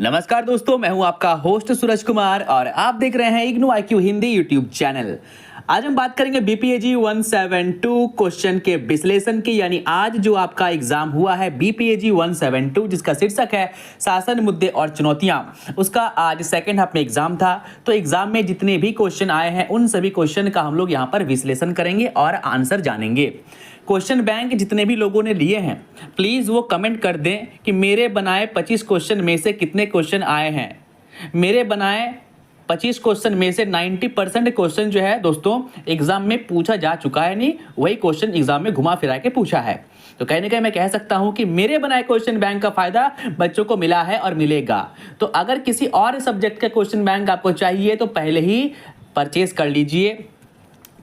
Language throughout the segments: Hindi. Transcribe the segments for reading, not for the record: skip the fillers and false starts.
नमस्कार दोस्तों, मैं हूं आपका होस्ट सूरज कुमार और आप देख रहे हैं IGNOU IQ Hindi YouTube channel. आज हम बात करेंगे BPAG 172 क्वेश्चन के विश्लेषण की। यानी आज जो आपका एग्जाम हुआ है BPAG 172 जिसका शीर्षक है शासन मुद्दे और चुनौतियां, उसका आज सेकंड हाफ में एग्जाम था। तो एग्जाम में जितने भी क्वेश्चन आए हैं उन सभी क्वेश्चन का हम लोग यहाँ पर विश्लेषण करेंगे और आंसर जानेंगे। क्वेश्चन बैंक जितने भी लोगों ने लिए हैं प्लीज़ वो कमेंट कर दें कि मेरे बनाए 25 क्वेश्चन में से कितने क्वेश्चन आए हैं। मेरे बनाए 25 क्वेश्चन में से 90% क्वेश्चन जो है दोस्तों एग्जाम में पूछा जा चुका है, नहीं वही क्वेश्चन एग्जाम में घुमा फिरा के पूछा है। तो कहीं ना कहीं मैं कह सकता हूं कि मेरे बनाए क्वेश्चन बैंक का फायदा बच्चों को मिला है और मिलेगा। तो अगर किसी और सब्जेक्ट का क्वेश्चन बैंक आपको चाहिए तो पहले ही परचेज कर लीजिए।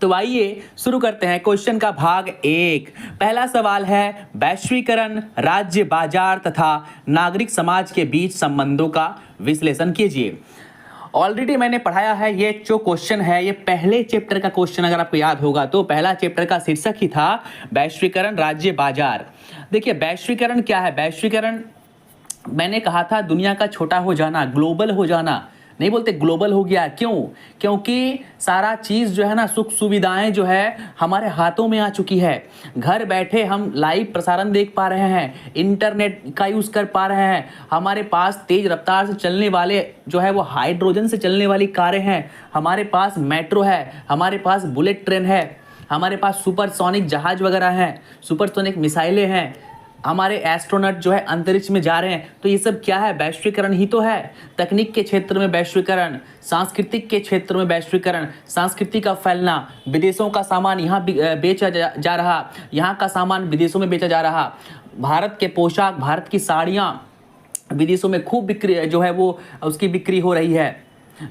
तो आइए शुरू करते हैं क्वेश्चन का भाग 1। पहला सवाल है वैश्वीकरण, राज्य, बाजार तथा नागरिक समाज के बीच संबंधों का विश्लेषण कीजिए। ऑलरेडी मैंने पढ़ाया है, ये जो क्वेश्चन है ये पहले चैप्टर का क्वेश्चन, अगर आपको याद होगा तो पहला चैप्टर का शीर्षक ही था वैश्वीकरण, राज्य, बाजार। देखिए वैश्वीकरण क्या है। वैश्वीकरण मैंने कहा था दुनिया का छोटा हो जाना, ग्लोबल हो जाना, नहीं बोलते ग्लोबल हो गया। क्यों? क्योंकि सारा चीज़ जो है ना, सुख सुविधाएं जो है हमारे हाथों में आ चुकी है। घर बैठे हम लाइव प्रसारण देख पा रहे हैं, इंटरनेट का यूज़ कर पा रहे हैं, हमारे पास तेज रफ्तार से चलने वाले जो है वो हाइड्रोजन से चलने वाली कारें हैं, हमारे पास मेट्रो है, हमारे पास बुलेट ट्रेन है, हमारे पास सुपरसोनिक जहाज वगैरह हैं, सुपरसोनिक मिसाइलें हैं, हमारे एस्ट्रोनॉट जो है अंतरिक्ष में जा रहे हैं। तो ये सब क्या है? वैश्वीकरण ही तो है। तकनीक के क्षेत्र में वैश्वीकरण, सांस्कृतिक के क्षेत्र में वैश्वीकरण, संस्कृति का फैलना, विदेशों का सामान यहाँ बेचा जा रहा, यहाँ का सामान विदेशों में बेचा जा रहा, भारत के पोशाक, भारत की साड़ियाँ विदेशों में खूब बिक्री जो है वो उसकी बिक्री हो रही है।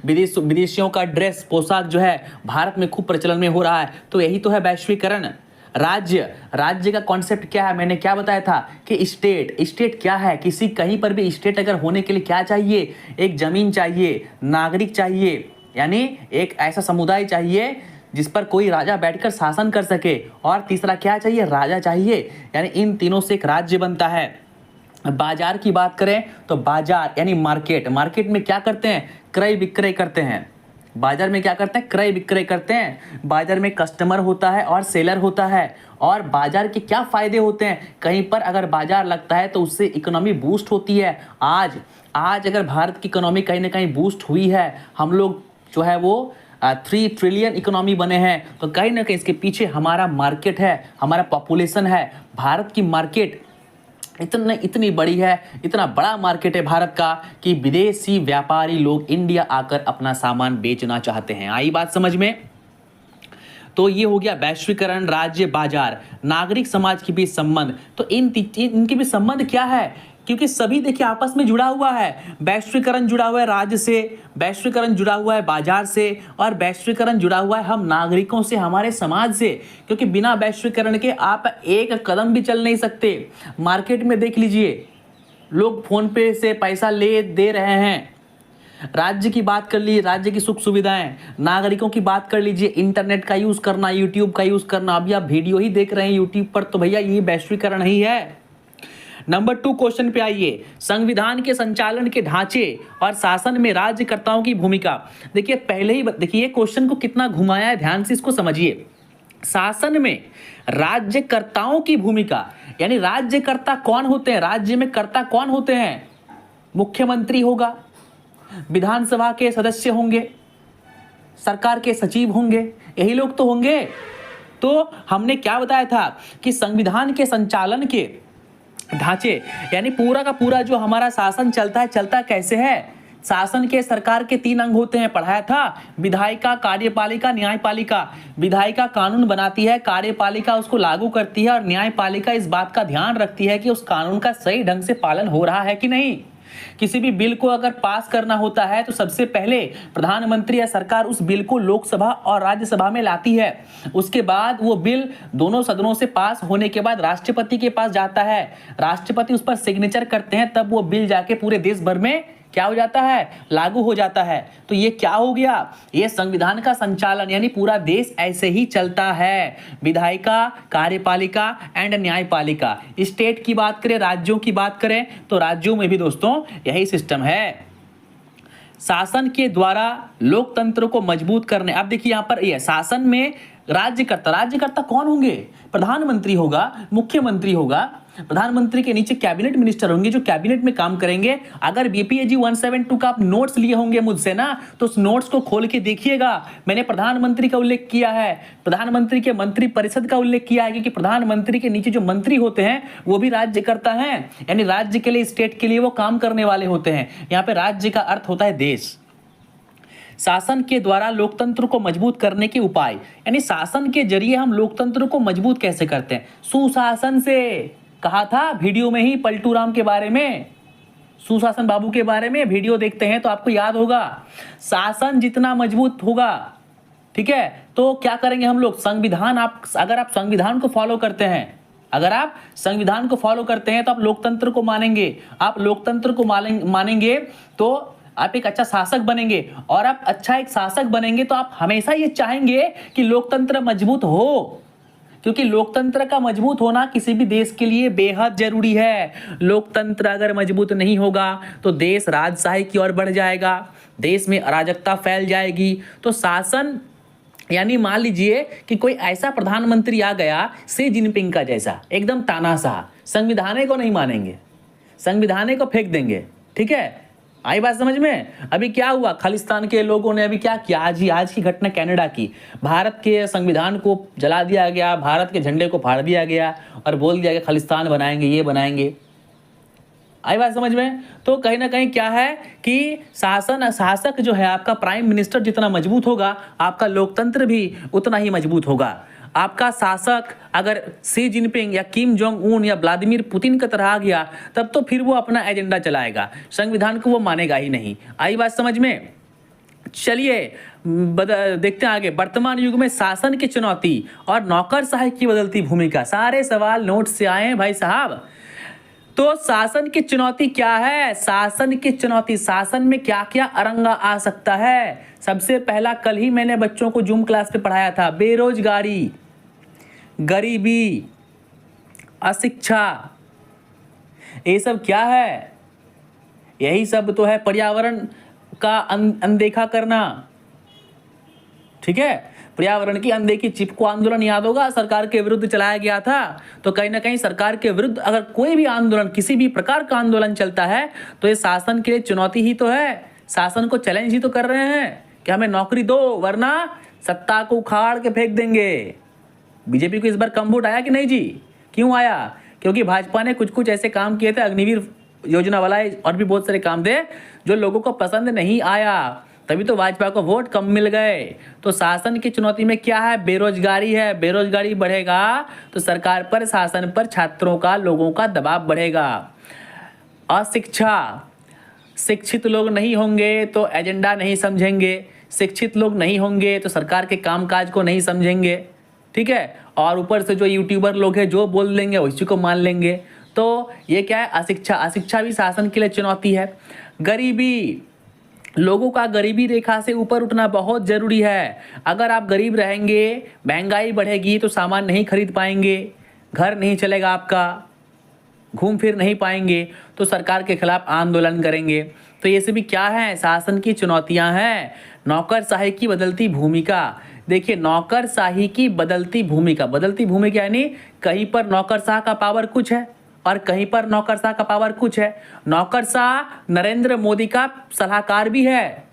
विदेशियों का ड्रेस पोशाक जो है भारत में खूब प्रचलन में हो रहा है। तो यही तो है वैश्वीकरण। राज्य का कॉन्सेप्ट क्या है? मैंने क्या बताया था कि स्टेट क्या है? किसी कहीं पर भी स्टेट अगर होने के लिए क्या चाहिए? एक जमीन चाहिए, नागरिक चाहिए, यानी एक ऐसा समुदाय चाहिए जिस पर कोई राजा बैठकर शासन कर सके, और तीसरा क्या चाहिए? राजा चाहिए। यानी इन तीनों से एक राज्य बनता है। बाजार की बात करें तो बाजार यानी मार्केट में क्या करते हैं? क्रय विक्रय करते हैं। बाजार में क्या करते हैं? क्रय विक्रय करते हैं। बाजार में कस्टमर होता है और सेलर होता है। और बाजार के क्या फायदे होते हैं? कहीं पर अगर बाजार लगता है तो उससे इकोनॉमी बूस्ट होती है। आज अगर भारत की इकोनॉमी कहीं ना कहीं बूस्ट हुई है, हम लोग जो है वो 3 ट्रिलियन इकोनॉमी बने हैं, तो कहीं ना कहीं इसके पीछे हमारा मार्केट है, हमारा पॉपुलेशन है। भारत की मार्केट इतनी बड़ी है, इतना बड़ा मार्केट है भारत का कि विदेशी व्यापारी लोग इंडिया आकर अपना सामान बेचना चाहते हैं। आई बात समझ में? तो ये हो गया वैश्वीकरण, राज्य, बाजार, नागरिक समाज के बीच संबंध। तो इनके बीच संबंध क्या है? क्योंकि सभी देखिए आपस में जुड़ा हुआ है। वैश्वीकरण जुड़ा हुआ है राज्य से, वैश्वीकरण जुड़ा हुआ है बाजार से, और वैश्वीकरण जुड़ा हुआ है हम नागरिकों से, हमारे समाज से। क्योंकि बिना वैश्वीकरण के आप एक कदम भी चल नहीं सकते। मार्केट में देख लीजिए, लोग फोन पे से पैसा ले दे रहे हैं। राज्य की बात कर लीजिए, राज्य की सुख सुविधाएं। नागरिकों की बात कर लीजिए, इंटरनेट का यूज करना, यूट्यूब का यूज करना। अभी आप वीडियो ही देख रहे हैं यूट्यूब पर, तो भैया ये वैश्वीकरण ही है। नंबर 2 क्वेश्चन पे आइए। संविधान के संचालन के ढांचे और शासन में राज्यकर्ताओं की भूमिका। देखिए पहले ही देखिए क्वेश्चन को कितना घुमाया है, ध्यान से इसको समझिए। शासन में राज्यकर्ताओं की भूमिका, यानी राज्यकर्ता कौन होते हैं? राज्य में कर्ता कौन होते हैं? मुख्यमंत्री होगा, विधानसभा के सदस्य होंगे, सरकार के सचिव होंगे, यही लोग तो होंगे। तो हमने क्या बताया था कि संविधान के संचालन के ढांचे, यानी पूरा का पूरा जो हमारा शासन चलता कैसे है? शासन के सरकार के 3 अंग होते हैं, पढ़ाया था। विधायिका, कार्यपालिका, न्यायपालिका। विधायिका कानून बनाती है, कार्यपालिका उसको लागू करती है, और न्यायपालिका इस बात का ध्यान रखती है कि उस कानून का सही ढंग से पालन हो रहा है कि नहीं। किसी भी बिल को अगर पास करना होता है तो सबसे पहले प्रधानमंत्री या सरकार उस बिल को लोकसभा और राज्यसभा में लाती है। उसके बाद वो बिल दोनों सदनों से पास होने के बाद राष्ट्रपति के पास जाता है। राष्ट्रपति उस पर सिग्नेचर करते हैं, तब वो बिल जाके पूरे देश भर में क्या हो जाता है, लागू हो जाता है। तो ये क्या हो गया, ये संविधान का संचालन, यानी पूरा देश ऐसे ही चलता है। विधायिका, कार्यपालिका एंड न्यायपालिका। स्टेट की बात करें, राज्यों की बात करें, तो राज्यों में भी दोस्तों यही सिस्टम है। शासन के द्वारा लोकतंत्र को मजबूत करने, अब देखिए यहां पर ये शासन में राज्यकर्ता कौन होंगे, प्रधानमंत्री होगा, मुख्यमंत्री होगा, प्रधानमंत्री के नीचे कैबिनेट मिनिस्टर होंगे जो कैबिनेट में काम करेंगे। अगर बीपीएजी 172 का आप नोट्स लिए होंगे मुझसे ना, तो उस नोट्स को खोल के देखिएगा। मैंने प्रधानमंत्री का उल्लेख किया है, प्रधानमंत्री के मंत्री परिषद का उल्लेख किया है, क्योंकि प्रधानमंत्री के नीचे जो मंत्री होते हैं वो भी राज्यकर्ता हैं, यानी राज्य के लिए, स्टेट के लिए वो काम करने वाले होते हैं। यहाँ पे राज्य का अर्थ होता है देश। शासन के द्वारा लोकतंत्र को मजबूत करने के उपाय, यानी शासन के जरिए हम लोकतंत्र को मजबूत कैसे करते हैं, सुशासन से। कहा था वीडियो में ही पलटू राम के बारे में, सुशासन बाबू के बारे में वीडियो देखते हैं तो आपको याद होगा। शासन जितना मजबूत होगा, ठीक है, तो क्या करेंगे हम लोग, संविधान, अगर आप संविधान को फॉलो करते हैं, अगर आप संविधान को फॉलो करते हैं तो आप लोकतंत्र को मानेंगे। आप लोकतंत्र को मानेंगे तो आप एक अच्छा शासक बनेंगे, और आप अच्छा एक शासक बनेंगे तो आप हमेशा ये चाहेंगे कि लोकतंत्र मजबूत हो, क्योंकि लोकतंत्र का मजबूत होना किसी भी देश के लिए बेहद जरूरी है। लोकतंत्र अगर मजबूत नहीं होगा तो देश राजशाही की ओर बढ़ जाएगा, देश में अराजकता फैल जाएगी। तो शासन, यानी मान लीजिए कि कोई ऐसा प्रधानमंत्री आ गया शी जिनपिंग का जैसा, एकदम तानाशाह, संविधान को नहीं मानेंगे, संविधान को फेंक देंगे, ठीक है। आई बात समझ में। अभी क्या हुआ, खालिस्तान के लोगों ने अभी क्या किया, आज की घटना कनाडा की, भारत के संविधान को जला दिया गया, भारत के झंडे को फाड़ दिया गया और बोल दिया गया खालिस्तान बनाएंगे, ये बनाएंगे। आई बात समझ में। तो कहीं ना कहीं क्या है कि शासक जो है आपका, प्राइम मिनिस्टर जितना मजबूत होगा, आपका लोकतंत्र भी उतना ही मजबूत होगा। आपका शासक अगर शी जिनपिंग या किम जोंग उन या व्लादिमीर पुतिन की तरह आ गया, तब तो फिर वो अपना एजेंडा चलाएगा, संविधान को वो मानेगा ही नहीं। आई बात समझ में। चलिए देखते हैं आगे। वर्तमान युग में शासन की चुनौती और नौकरशाही की बदलती भूमिका। सारे सवाल नोट से आए हैं भाई साहब। तो शासन की चुनौती क्या है, शासन की चुनौती, शासन में क्या क्या अरंगा आ सकता है। सबसे पहला, कल ही मैंने बच्चों को जूम क्लास पे पढ़ाया था, बेरोजगारी, गरीबी, अशिक्षा, ये सब क्या है, यही सब तो है पर्यावरण का अनदेखा करना, ठीक है। पर्यावरण की अनदेखी, चिपको आंदोलन याद होगा, सरकार के विरुद्ध चलाया गया था। तो कहीं ना कहीं सरकार के विरुद्ध अगर कोई भी आंदोलन, किसी भी प्रकार का आंदोलन चलता है तो ये शासन के लिए चुनौती ही तो है, शासन को चैलेंज ही तो कर रहे हैं कि हमें नौकरी दो वरना सत्ता को उखाड़ के फेंक देंगे। बीजेपी को इस बार कम वोट आया कि नहीं जी, क्यों आया, क्योंकि भाजपा ने कुछ ऐसे काम किए थे, अग्निवीर योजना वाला और भी बहुत सारे काम थे जो लोगों को पसंद नहीं आया, तभी तो भाजपा को वोट कम मिल गए। तो शासन की चुनौती में क्या है, बेरोजगारी है, बेरोजगारी बढ़ेगा तो सरकार पर, शासन पर छात्रों का, लोगों का दबाव बढ़ेगा। अशिक्षा, शिक्षित लोग नहीं होंगे तो एजेंडा नहीं समझेंगे, शिक्षित लोग नहीं होंगे तो सरकार के कामकाज को नहीं समझेंगे, ठीक है। और ऊपर से जो यूट्यूबर लोग हैं जो बोल देंगे उसी को मान लेंगे। तो ये क्या है, अशिक्षा, अशिक्षा भी शासन के लिए चुनौती है। गरीबी, लोगों का गरीबी रेखा से ऊपर उठना बहुत जरूरी है। अगर आप गरीब रहेंगे, महंगाई बढ़ेगी तो सामान नहीं खरीद पाएंगे, घर नहीं चलेगा आपका, घूम फिर नहीं पाएंगे, तो सरकार के खिलाफ आंदोलन करेंगे। तो ये सभी क्या है, शासन की चुनौतियां हैं। नौकरशाही की बदलती भूमिका, देखिए नौकरशाही की बदलती भूमिका यानी कहीं पर नौकरशाह का पावर कुछ है और कहीं पर नौकरशाह का पावर कुछ है। नौकरशाह नरेंद्र मोदी का सलाहकार भी है,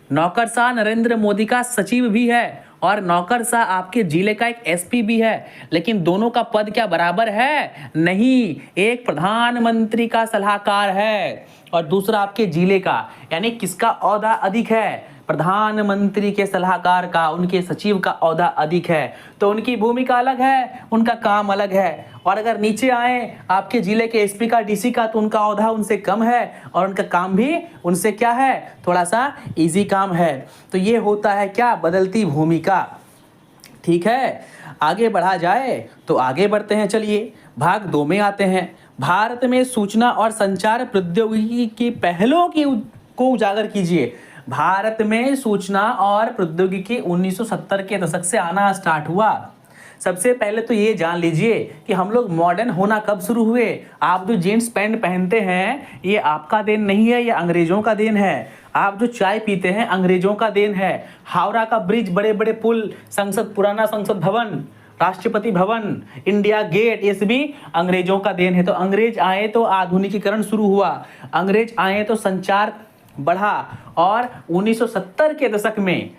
नौकरशाह नरेंद्र मोदी का सचिव भी है और नौकरशाह आपके जिले का एक एसपी भी है। लेकिन दोनों का पद क्या बराबर है? नहीं, एक प्रधानमंत्री का सलाहकार है और दूसरा आपके जिले का, यानी किसका ओहदा अधिक है? प्रधानमंत्री के सलाहकार का, उनके सचिव का ओहदा अधिक है। तो उनकी भूमिका अलग है, उनका काम अलग है। और अगर नीचे आए आपके जिले के एसपी का, डीसी का, तो उनका ओहदा उनसे कम है और उनका काम भी उनसे क्या है, थोड़ा सा इजी काम है। तो ये होता है क्या, बदलती भूमिका। ठीक है, आगे बढ़ा जाए तो आगे बढ़ते हैं। चलिए भाग 2 में आते हैं। भारत में सूचना और संचार प्रौद्योगिकी की को उजागर कीजिए। भारत में सूचना और प्रौद्योगिकी 1970 के दशक से आना स्टार्ट हुआ। सबसे पहले तो ये जान लीजिए कि हम लोग मॉडर्न होना कब शुरू हुए। आप जो जीन्स पैंट पहनते हैं ये आपका देन नहीं है, ये अंग्रेजों का देन है। आप जो चाय पीते हैं अंग्रेजों का देन है। हावड़ा का ब्रिज, बड़े बड़े पुल, संसद, पुराना संसद भवन, राष्ट्रपति भवन, इंडिया गेट, ये सभी अंग्रेजों का देन है। तो अंग्रेज आए तो आधुनिकीकरण शुरू हुआ, अंग्रेज आए तो संचार बढ़ा। और 1970 के दशक में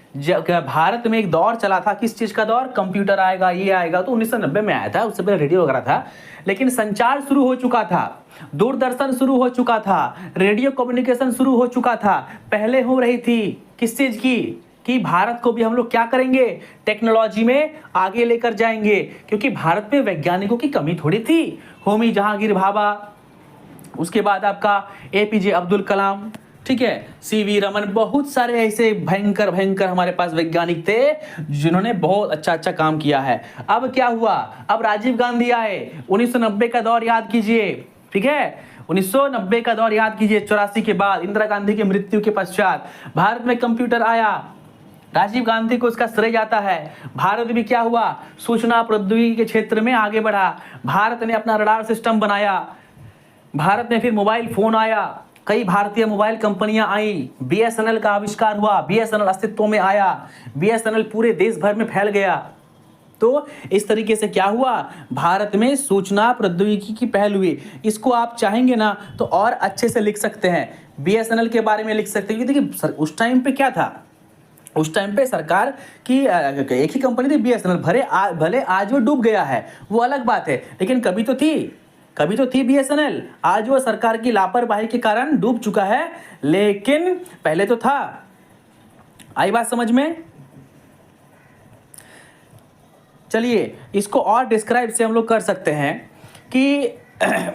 भारत में एक दौर चला था, किस चीज का दौर, कंप्यूटर आएगा, ये आएगा, तो 1990 में आया था, उससे पहले रेडियो वगैरह था। लेकिन संचार शुरू हो चुका था, दूरदर्शन शुरू हो चुका था, रेडियो कम्युनिकेशन शुरू हो चुका था। पहले हो रही थी किस चीज की, कि भारत को भी हम लोग क्या करेंगे, टेक्नोलॉजी में आगे लेकर जाएंगे, क्योंकि भारत में वैज्ञानिकों की कमी थोड़ी थी। होमी जहांगीर भाभा, उसके बाद आपका एपीजे अब्दुल कलाम, ठीक है, सीवी रमन, बहुत सारे ऐसे भयंकर भयंकर हमारे पास वैज्ञानिक थे जिन्होंने बहुत अच्छा अच्छा काम किया है। अब क्या हुआ, अब राजीव गांधी आए, 1990 का दौर याद कीजिए, ठीक है, 1990 का दौर याद कीजिए। 84 के बाद इंदिरा गांधी की मृत्यु के पश्चात भारत में कंप्यूटर आया, राजीव गांधी को उसका श्रेय जाता है। भारत भी क्या हुआ, सूचना प्रौद्योगिकी के क्षेत्र में आगे बढ़ा। भारत ने अपना रडार सिस्टम बनाया, भारत में फिर मोबाइल फोन आया, कई भारतीय मोबाइल कंपनियां आई, बीएसएनएल का आविष्कार हुआ, बीएसएनएल अस्तित्व में आया, बीएसएनएल पूरे देश भर में फैल गया। तो इस तरीके से क्या हुआ, भारत में सूचना प्रौद्योगिकी की पहल हुई। इसको आप चाहेंगे ना तो और अच्छे से लिख सकते हैं, बीएसएनएल के बारे में लिख सकते हैं। देखिए उस टाइम पे क्या था, उस टाइम पे सरकार की एक ही कंपनी थी बीएसएनएल, भले आज वो डूब गया है वो अलग बात है, लेकिन कभी तो थी बीएसएनएल। आज वो सरकार की लापरवाही के कारण डूब चुका है, लेकिन पहले तो था। आई बात समझ में? चलिए इसको और डिस्क्राइब से हम लोग कर सकते हैं कि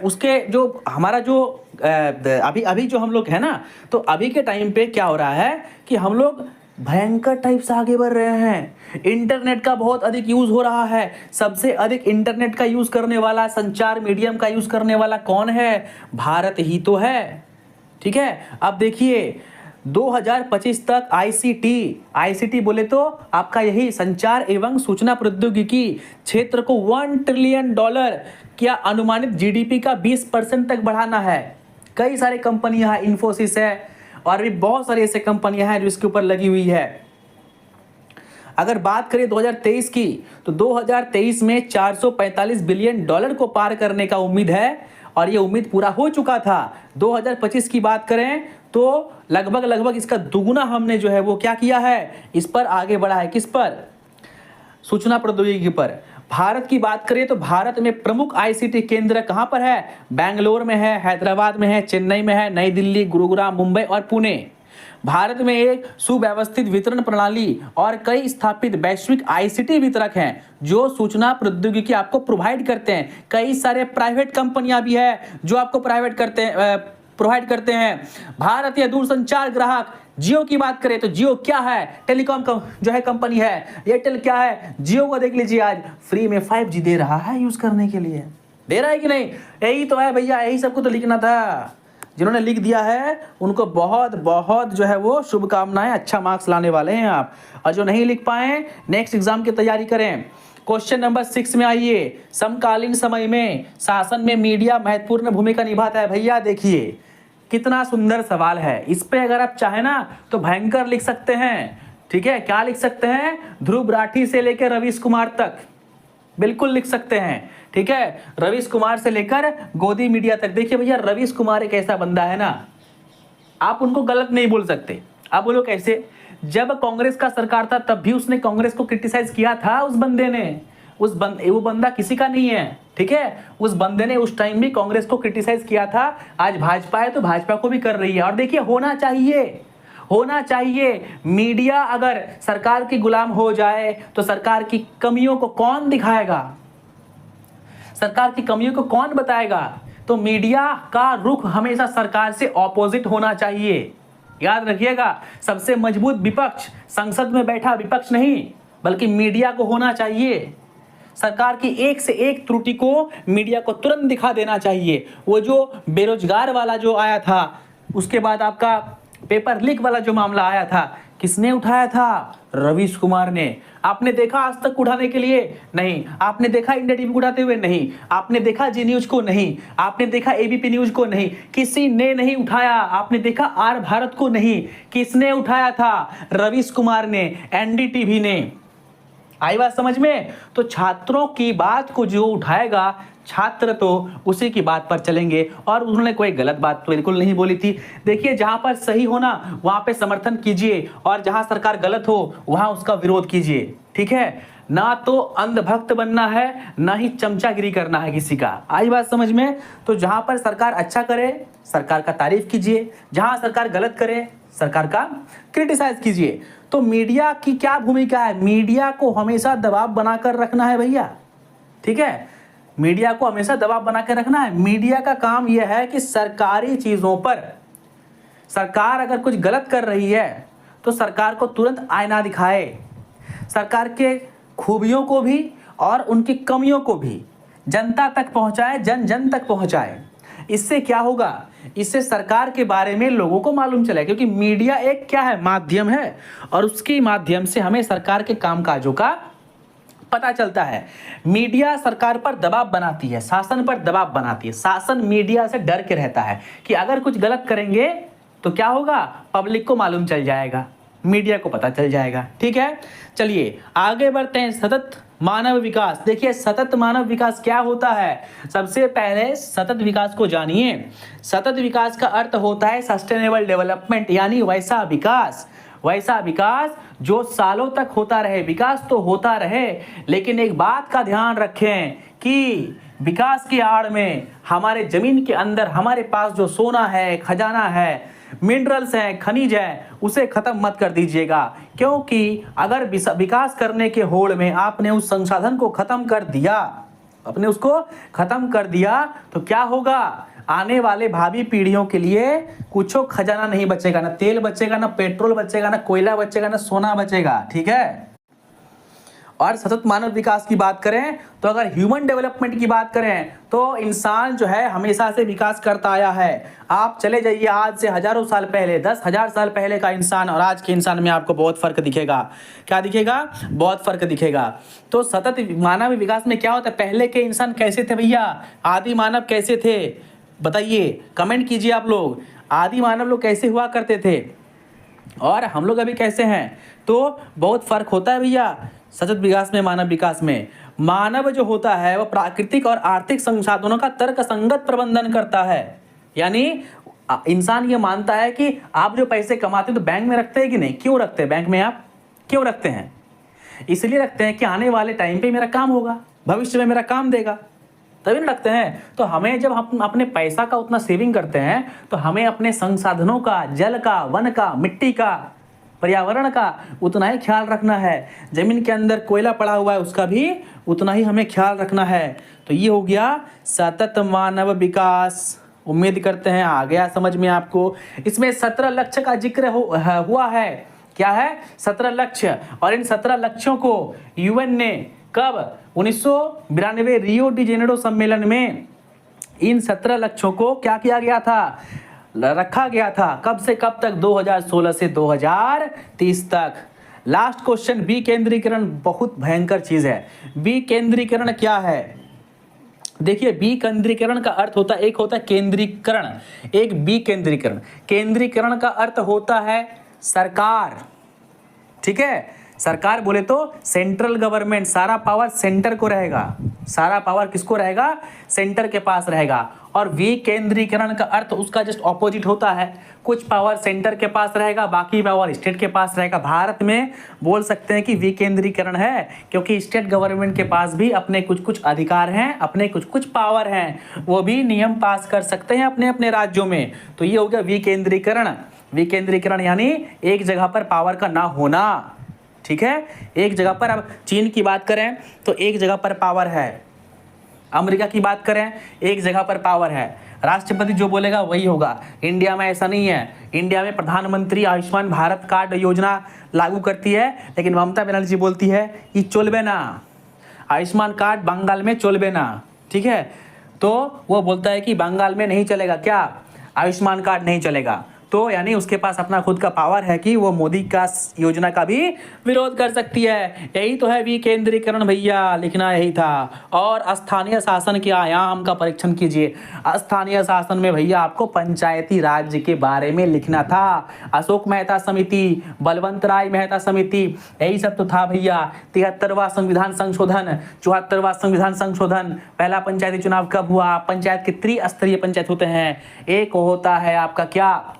उसके जो हमारा जो अभी जो हम लोग है ना, तो अभी के टाइम पे क्या हो रहा है कि हम लोग भयंकर टाइप से आगे बढ़ रहे हैं। इंटरनेट का बहुत अधिक यूज हो रहा है। सबसे अधिक इंटरनेट का यूज करने वाला, संचार मीडियम का यूज करने वाला कौन है, भारत ही तो है, ठीक है। अब देखिए 2025 तक आईसीटी बोले तो आपका यही संचार एवं सूचना प्रौद्योगिकी क्षेत्र को $1 ट्रिलियन क्या अनुमानित जीडीपी का 20% तक बढ़ाना है। कई सारे कंपनियां हैं, इन्फोसिस है और भी बहुत सारी ऐसे कंपनियां हैं जो इसके ऊपर लगी हुई है। अगर बात करें 2023 की, तो 2023 में $445 बिलियन को पार करने का उम्मीद है और ये उम्मीद पूरा हो चुका था। 2025 की बात करें तो लगभग इसका दुगुना हमने जो है वो क्या किया है, इस पर आगे बढ़ा है। किस पर, सूचना प्रौद्योगिकी पर। भारत की बात करें तो भारत में प्रमुख आईसीटी केंद्र कहां पर है, बेंगलोर में है, हैदराबाद में है, चेन्नई में है, नई दिल्ली, गुरुग्राम, मुंबई और पुणे। भारत में एक सुव्यवस्थित वितरण प्रणाली और कई स्थापित वैश्विक आईसीटी वितरक हैं जो सूचना प्रौद्योगिकी आपको प्रोवाइड करते हैं। कई सारे प्राइवेट कंपनियां भी है जो आपको प्रोवाइड करते हैं। भारतीय दूरसंचार ग्राहक जियो की बात करें तो जियो क्या है, टेलीकॉम जो है कंपनी है। एयरटेल क्या है, जियो को देख लीजिए, आज फ्री में 5G दे रहा है यूज करने के लिए। दे रहा है कि नहीं, यही तो है भैया, यही सबको तो लिखना था। जिन्होंने लिख दिया है उनको बहुत बहुत जो है वो शुभकामनाएं, अच्छा मार्क्स लाने वाले हैं आप। और जो नहीं लिख पाए नेक्स्ट एग्जाम की तैयारी करें। क्वेश्चन नंबर 6 में आइए, समकालीन समय में शासन में मीडिया महत्वपूर्ण भूमिका निभाता है। भैया देखिए कितना सुंदर सवाल है, इस पे अगर आप चाहे ना तो भयंकर लिख सकते हैं, ठीक है। क्या लिख सकते हैं, ध्रुव राठी से लेकर रवीश कुमार तक बिल्कुल लिख सकते हैं, ठीक है। रवीश कुमार से लेकर गोदी मीडिया तक। देखिए भैया रवीश कुमार एक ऐसा बंदा है ना, आप उनको गलत नहीं बोल सकते। आप बोलो कैसे, जब कांग्रेस का सरकार था तब भी उसने कांग्रेस को क्रिटिसाइज किया था। उस बंदे ने वो बंदा किसी का नहीं है, ठीक है। उस बंदे ने उस टाइम भी कांग्रेस को क्रिटिसाइज किया था। आज भाजपा है तो भाजपा को भी कर रही है। और देखिए होना चाहिए। मीडिया अगर सरकार की गुलाम हो जाए तो सरकार की कमियों को कौन दिखाएगा, सरकार की कमियों को कौन बताएगा। तो मीडिया का रुख हमेशा सरकार से ऑपोजिट होना चाहिए। याद रखिएगा, सबसे मजबूत विपक्ष संसद में बैठा विपक्ष नहीं बल्कि मीडिया को होना चाहिए। सरकार की एक से एक त्रुटि को मीडिया को तुरंत दिखा देना चाहिए। वो जो बेरोजगार वाला जो आया था, उसके बाद आपका पेपर लीक वाला जो मामला आया था, किसने उठाया था? रवीश कुमार ने। आपने देखा आज तक उठाने के लिए? नहीं। आपने देखा इंडिया टीवी को उठाते हुए? नहीं। आपने देखा जी न्यूज को? नहीं। आपने देखा एबीपी न्यूज को? नहीं। किसी ने नहीं उठाया। आपने देखा आर भारत को? नहीं। किसने उठाया था? रवीश कुमार ने, एनडीटीवी ने। आई बात समझ में? तो छात्रों की बात को जो उठाएगा छात्र, तो उसी की बात पर चलेंगे। और उन्होंने कोई गलत बात तो बिल्कुल नहीं बोली थी। देखिए, जहां पर सही हो ना वहां पे समर्थन कीजिए, और जहां सरकार गलत हो वहां उसका विरोध कीजिए। ठीक है? ना तो अंधभक्त बनना है, ना ही चमचागिरी करना है किसी का। आई बात समझ में? तो जहां पर सरकार अच्छा करे सरकार का तारीफ कीजिए, जहां सरकार गलत करे सरकार का क्रिटिसाइज कीजिए। तो मीडिया की क्या भूमिका है? मीडिया को हमेशा दबाव बनाकर रखना है भैया। ठीक है? मीडिया को हमेशा दबाव बनाकर रखना है। मीडिया का काम यह है कि सरकारी चीजों पर, सरकार अगर कुछ गलत कर रही है तो सरकार को तुरंत आईना दिखाए, सरकार के खूबियों को भी और उनकी कमियों को भी जनता तक पहुंचाए, जन जन तक पहुंचाए। इससे क्या होगा? इससे सरकार के बारे में लोगों को मालूम चले, क्योंकि मीडिया एक क्या है? माध्यम है, और उसके माध्यम से हमें सरकार के कामकाजों का पता चलता है। मीडिया सरकार पर दबाव बनाती है, शासन पर दबाव बनाती है। शासन मीडिया से डर के रहता है कि अगर कुछ गलत करेंगे तो क्या होगा? पब्लिक को मालूम चल जाएगा, मीडिया को पता चल जाएगा। ठीक है, चलिए आगे बढ़ते हैं। सतत मानव विकास। देखिए, सतत मानव विकास क्या होता है? सबसे पहले सतत विकास को जानिए। सतत विकास का अर्थ होता है सस्टेनेबल डेवलपमेंट, यानी वैसा विकास, वैसा विकास जो सालों तक होता रहे। विकास तो होता रहे, लेकिन एक बात का ध्यान रखें कि विकास की आड़ में हमारे जमीन के अंदर हमारे पास जो सोना है, खजाना है, मिनरल्स हैं, खनिज है, उसे खत्म मत कर दीजिएगा। क्योंकि अगर विकास करने के होड़ में आपने उस संसाधन को खत्म कर दिया, आपने उसको खत्म कर दिया, तो क्या होगा? आने वाले भावी पीढ़ियों के लिए कुछ खजाना नहीं बचेगा, ना तेल बचेगा, ना पेट्रोल बचेगा, ना कोयला बचेगा, ना सोना बचेगा। ठीक है? और सतत मानव विकास की बात करें तो अगर ह्यूमन डेवलपमेंट की बात करें तो इंसान जो है हमेशा से विकास करता आया है। आप चले जाइए आज से हजारों साल पहले, 10,000 साल पहले का इंसान और आज के इंसान में आपको बहुत फर्क दिखेगा। क्या दिखेगा? बहुत फर्क दिखेगा। तो सतत मानव विकास में क्या होता है? पहले के इंसान कैसे थे भैया? आदि मानव कैसे थे? बताइए, कमेंट कीजिए आप लोग। आदि मानव लोग कैसे हुआ करते थे और हम लोग अभी कैसे हैं? तो बहुत फर्क होता है भैया सतत विकास में, मानव विकास में। मानव जो होता है वह प्राकृतिक और आर्थिक संसाधनों का तर्कसंगत प्रबंधन करता है। यानी इंसान ये मानता है कि आप जो पैसे कमाते हैं तो बैंक में रखते हैं कि नहीं? क्यों रखते हैं बैंक में? आप क्यों रखते हैं? इसलिए रखते हैं कि आने वाले टाइम पे मेरा काम होगा, भविष्य में मेरा काम देगा, तभी ना रखते हैं। तो हमें जब हम अपने पैसा का उतना सेविंग करते हैं तो हमें अपने संसाधनों का, जल का, वन का, मिट्टी का, पर्यावरण का उतना ही ख्याल रखना है। जमीन के अंदर कोयला पड़ा हुआ है उसका भी उतना ही हमें ख्याल रखना है। तो ये हो गया सतत मानव विकास। उम्मीद करते हैं आ गया समझ में आपको। इसमें 17 लक्ष्य का जिक्र हुआ है। क्या है? 17 लक्ष्य। और इन 17 लक्ष्यों को यूएन ने कब? 1992 रियो डी जेनेरो सम्मेलन में इन 17 लक्ष्यों को क्या किया गया था? रखा गया था। कब से कब तक? 2016 से 2030 तक। लास्ट क्वेश्चन, विकेंद्रीकरण बहुत भयंकर चीज है। विकेंद्रीकरण क्या है? देखिए, विकेंद्रीकरण का अर्थ होता है, एक होता है केंद्रीकरण, एक विकेंद्रीकरण। केंद्रीकरण का अर्थ होता है सरकार। ठीक है? सरकार बोले तो सेंट्रल गवर्नमेंट, सारा पावर सेंटर को रहेगा। सारा पावर किसको रहेगा? सेंटर के पास रहेगा। और विकेंद्रीकरण का अर्थ उसका जस्ट ऑपोजिट होता है। कुछ पावर सेंटर के पास रहेगा, बाकी पावर स्टेट के पास रहेगा। भारत में बोल सकते हैं कि विकेंद्रीकरण है, क्योंकि स्टेट गवर्नमेंट के पास भी अपने कुछ कुछ अधिकार हैं, अपने कुछ कुछ पावर हैं, वो भी नियम पास कर सकते हैं अपने अपने राज्यों में। तो ये हो गया विकेंद्रीकरण। विकेंद्रीकरण यानी एक जगह पर पावर का ना होना। ठीक है? एक जगह पर, अब चीन की बात करें तो एक जगह पर पावर है, अमेरिका की बात करें एक जगह पर पावर है, राष्ट्रपति जो बोलेगा वही होगा। इंडिया में ऐसा नहीं है। इंडिया में प्रधानमंत्री आयुष्मान भारत कार्ड योजना लागू करती है, लेकिन ममता बनर्जी बोलती है ये चलबे ना, आयुष्मान कार्ड बंगाल में चलबे ना। ठीक है? तो वो बोलता है कि बंगाल में नहीं चलेगा, क्या आयुष्मान कार्ड नहीं चलेगा। तो यानी उसके पास अपना खुद का पावर है कि वो मोदी का योजना का भी विरोध कर सकती है। यही तो है विकेंद्रीकरण भैया, लिखना यही था। और स्थानीय शासन के आयाम का परीक्षण कीजिए। स्थानीय शासन में भैया आपको पंचायती राज के बारे में लिखना था। अशोक मेहता समिति, बलवंत राय मेहता समिति, यही सब तो था भैया। 73वां संविधान संशोधन, 74वां संविधान संशोधन, पहला पंचायती चुनाव कब हुआ, पंचायत के त्रिस्तरीय पंचायत होते हैं, एक होता है आपका क्या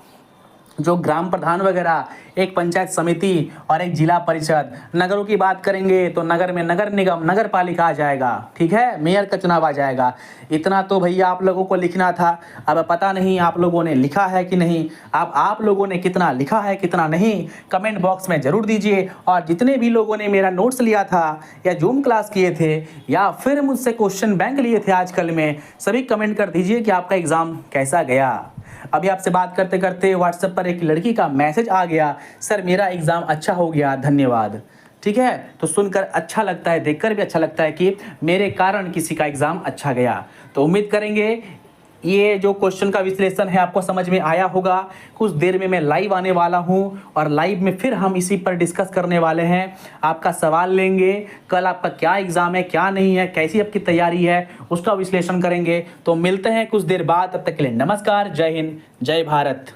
जो ग्राम प्रधान वगैरह, एक पंचायत समिति और एक जिला परिषद। नगरों की बात करेंगे तो नगर में नगर निगम, नगर पालिका आ जाएगा, ठीक है, मेयर का चुनाव आ जाएगा। इतना तो भैया आप लोगों को लिखना था। अब पता नहीं आप लोगों ने लिखा है कि नहीं, अब आप लोगों ने कितना लिखा है कितना नहीं, कमेंट बॉक्स में जरूर दीजिए। और जितने भी लोगों ने मेरा नोट्स लिया था या जूम क्लास किए थे या फिर मुझसे क्वेश्चन बैंक लिए थे आजकल में, सभी कमेंट कर दीजिए कि आपका एग्जाम कैसा गया। अभी आपसे बात करते करते व्हाट्सएप पर एक लड़की का मैसेज आ गया, सर मेरा एग्ज़ाम अच्छा हो गया, धन्यवाद। ठीक है, तो सुनकर अच्छा लगता है, देखकर भी अच्छा लगता है कि मेरे कारण किसी का एग्ज़ाम अच्छा गया। तो उम्मीद करेंगे ये जो क्वेश्चन का विश्लेषण है आपको समझ में आया होगा। कुछ देर में मैं लाइव आने वाला हूं और लाइव में फिर हम इसी पर डिस्कस करने वाले हैं। आपका सवाल लेंगे, कल आपका क्या एग्ज़ाम है क्या नहीं है, कैसी आपकी तैयारी है, उसका विश्लेषण करेंगे। तो मिलते हैं कुछ देर बाद, तब तक के लिए नमस्कार, जय हिंद, जय भारत।